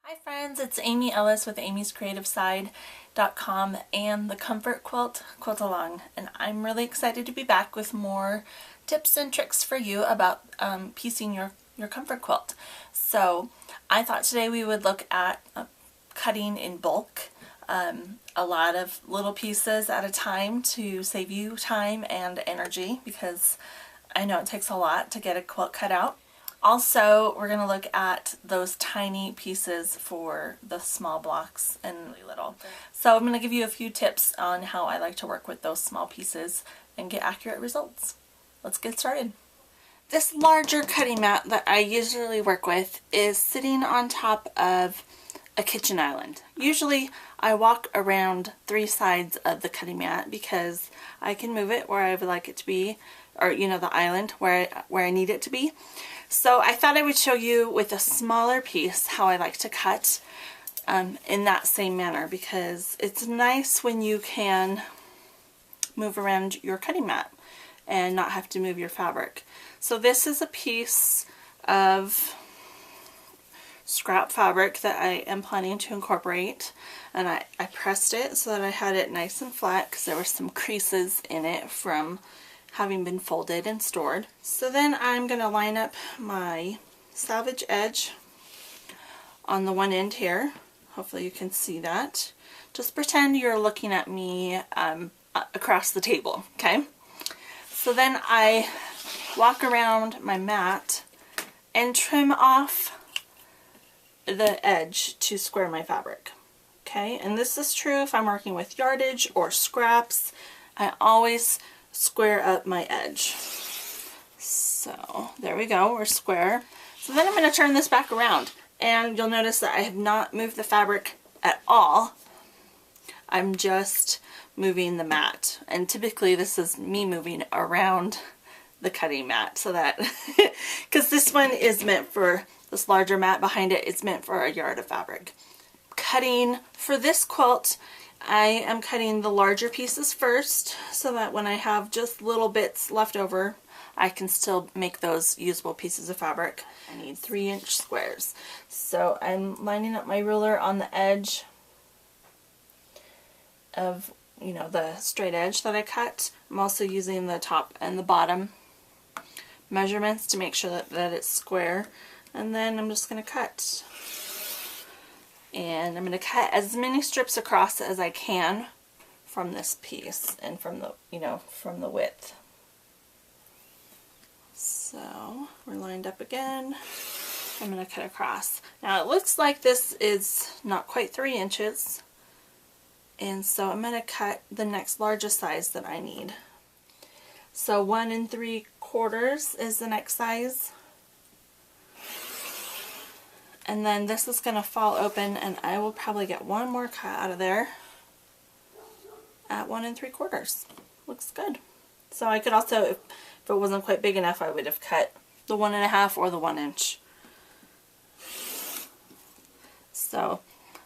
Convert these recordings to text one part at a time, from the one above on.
Hi friends, it's Amy Ellis with amyscreativeside.com and the Comfort Quilt, Quilt-Along, and I'm really excited to be back with more tips and tricks for you about piecing your comfort quilt. So I thought today we would look at cutting in bulk, a lot of little pieces at a time to save you time and energy, because I know it takes a lot to get a quilt cut out. Also, we're going to look at those tiny pieces for the small blocks and really little. So I'm going to give you a few tips on how I like to work with those small pieces and get accurate results. Let's get started. This larger cutting mat that I usually work with is sitting on top of a kitchen island. Usually I walk around 3 sides of the cutting mat because I can move it where I would like it to be, or the island where I need it to be. So I thought I would show you with a smaller piece how I like to cut in that same manner, because it's nice when you can move around your cutting mat and not have to move your fabric. So this is a piece of scrap fabric that I am planning to incorporate, and I pressed it so that I had it nice and flat because there were some creases in it from having been folded and stored. So then I'm going to line up my salvage edge on the one end here. Hopefully you can see that. Just pretend you're looking at me across the table, okay? So then I walk around my mat and trim off the edge to square my fabric, okay? And this is true if I'm working with yardage or scraps. I always square up my edge. So there we go, we're square. So then I'm going to turn this back around, and you'll notice that I have not moved the fabric at all. I'm just moving the mat, and typically this is me moving around the cutting mat, so that because this one is meant for this larger mat behind it, it's meant for a yard of fabric. Cutting for this quilt, I am cutting the larger pieces first so that when I have just little bits left over, I can still make those usable pieces of fabric. I need 3-inch squares. So I'm lining up my ruler on the edge of, the straight edge that I cut. I'm also using the top and the bottom measurements to make sure that it's square. And then I'm just going to cut. And I'm going to cut as many strips across as I can from this piece and from the, from the width. So we're lined up again. I'm going to cut across. Now it looks like this is not quite 3 inches. And so I'm going to cut the next largest size that I need. So 1 3/4 is the next size. And then this is going to fall open, and I will probably get one more cut out of there at 1 3/4. Looks good. So I could also, if it wasn't quite big enough, I would have cut the 1.5 or the 1 inch. So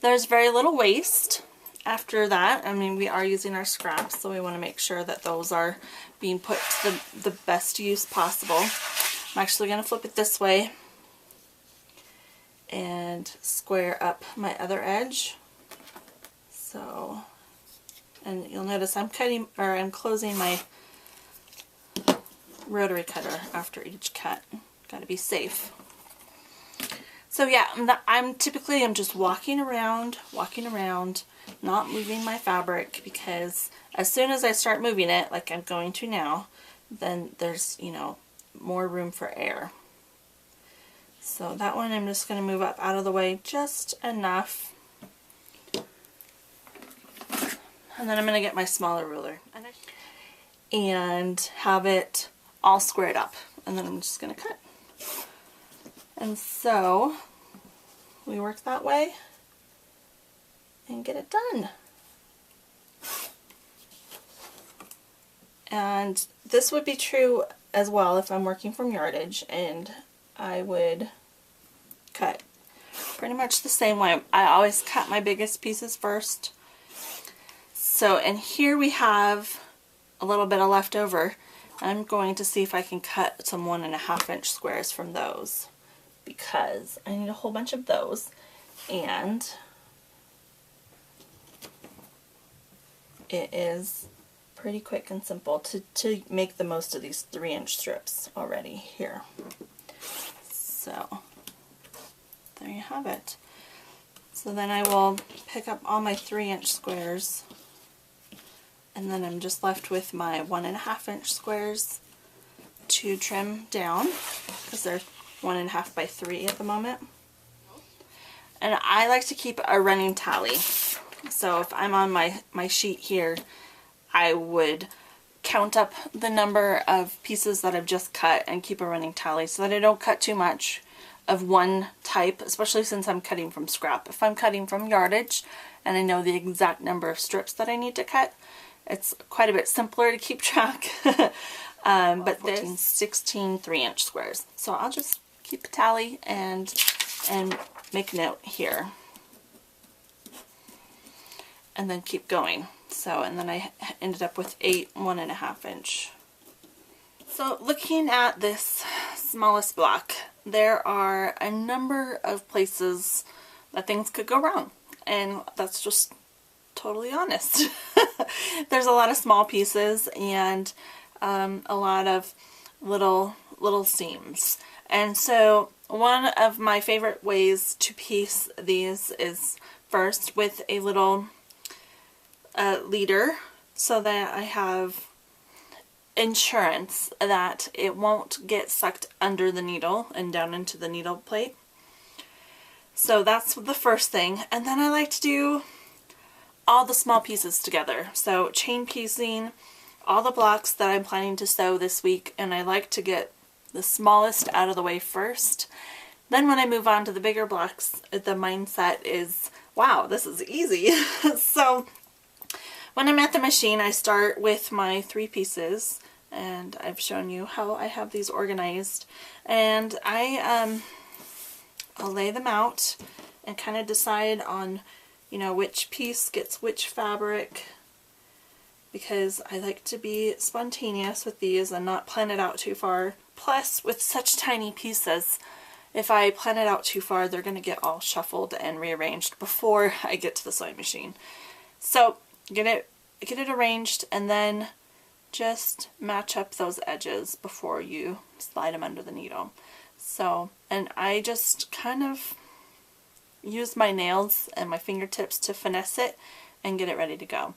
there's very little waste after that. I mean, we are using our scraps, so we want to make sure that those are being put to the best use possible. I'm actually going to flip it this way and square up my other edge. So, and you'll notice I'm closing my rotary cutter after each cut. Got to be safe. So yeah, I'm just walking around, not moving my fabric, because as soon as I start moving it, like I'm going to now, then there's, more room for air. So that one I'm just going to move up out of the way just enough. And then I'm going to get my smaller ruler and have it all squared up. And then I'm just going to cut. And so we work that way and get it done. And this would be true as well if I'm working from yardage, and I would cut pretty much the same way. I always cut my biggest pieces first. So, and here we have a little bit of leftover. I'm going to see if I can cut some 1.5 inch squares from those, because I need a whole bunch of those. and it is pretty quick and simple to make the most of these 3-inch strips already here. So there you have it. So then I will pick up all my 3-inch squares, and then I'm just left with my 1.5-inch squares to trim down because they're 1.5 by 3 at the moment. And I like to keep a running tally. So if I'm on my sheet here, I would count up the number of pieces that I've just cut and keep a running tally so that I don't cut too much of one type, especially since I'm cutting from scrap. If I'm cutting from yardage and I know the exact number of strips that I need to cut, it's quite a bit simpler to keep track. But there's 16 3-inch squares. So I'll just keep a tally and make a note here. And then keep going. So, and then I ended up with 8 1.5-inch. So looking at this smallest block, there are a number of places that things could go wrong, and that's just totally honest. There's a lot of small pieces and a lot of little seams, and so one of my favorite ways to piece these is first with a little leader, so that I have insurance that it won't get sucked under the needle and down into the needle plate. So that's the first thing. And then I like to do all the small pieces together. So chain piecing all the blocks that I'm planning to sew this week, and I like to get the smallest out of the way first. Then when I move on to the bigger blocks, the mindset is, wow, this is easy. So when I'm at the machine, I start with my 3 pieces, and I've shown you how I have these organized, and I'll lay them out and kind of decide on, you know, which piece gets which fabric, because I like to be spontaneous with these and not plan it out too far. Plus, with such tiny pieces, if I plan it out too far, they're going to get all shuffled and rearranged before I get to the sewing machine. So get it arranged, and then just match up those edges before you slide them under the needle. So, and I just kind of use my nails and my fingertips to finesse it and get it ready to go.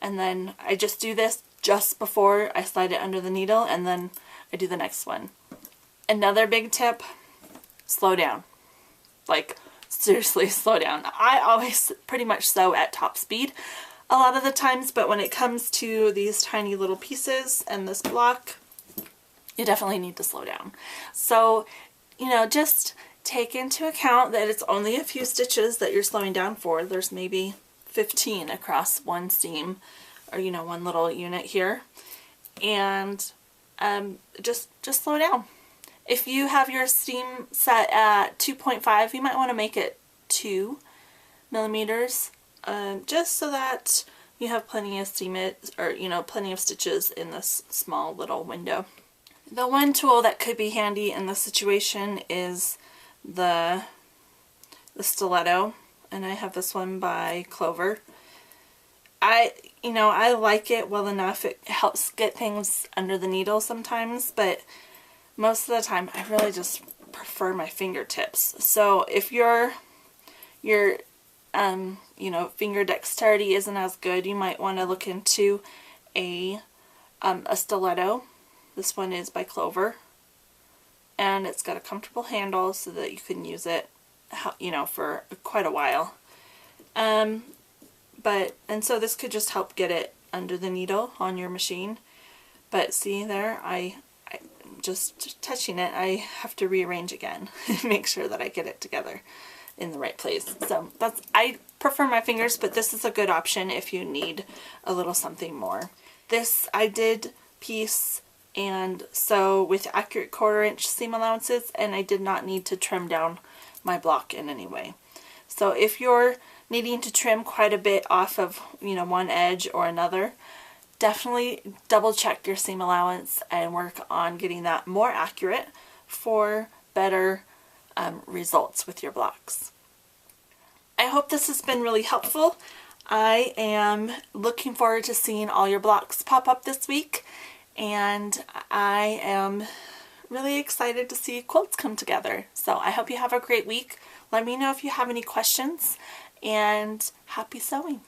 And then I just do this just before I slide it under the needle, and then I do the next one. Another big tip, slow down. Like, seriously, slow down. I always pretty much sew at top speed a lot of the times, but when it comes to these tiny little pieces and this block, you definitely need to slow down. So, you know, just take into account that it's only a few stitches that you're slowing down for. There's maybe 15 across one seam, or, you know, one little unit here. And just slow down. If you have your seam set at 2.5, you might want to make it 2 millimeters. Just so that you have plenty of seam, or, you know, plenty of stitches in this small little window. The one tool that could be handy in this situation is the Stiletto, and I have this one by Clover. I like it well enough. It helps get things under the needle sometimes, but most of the time I really just prefer my fingertips. So if your finger dexterity isn't as good, you might want to look into a stiletto. This one is by Clover, and it's got a comfortable handle so that you can use it, you know, for quite a while. And so this could just help get it under the needle on your machine. But see there, I just touching it, I have to rearrange again and make sure that I get it together in the right place. So I prefer my fingers, but this is a good option if you need a little something more. This I did piece and sew with accurate 1/4 inch seam allowances, and I did not need to trim down my block in any way. So if you're needing to trim quite a bit off of, you know, one edge or another, definitely double check your seam allowance and work on getting that more accurate for better results with your blocks. hope this has been really helpful. I am looking forward to seeing all your blocks pop up this week, and I am really excited to see quilts come together. So I hope you have a great week. Let me know if you have any questions, and happy sewing.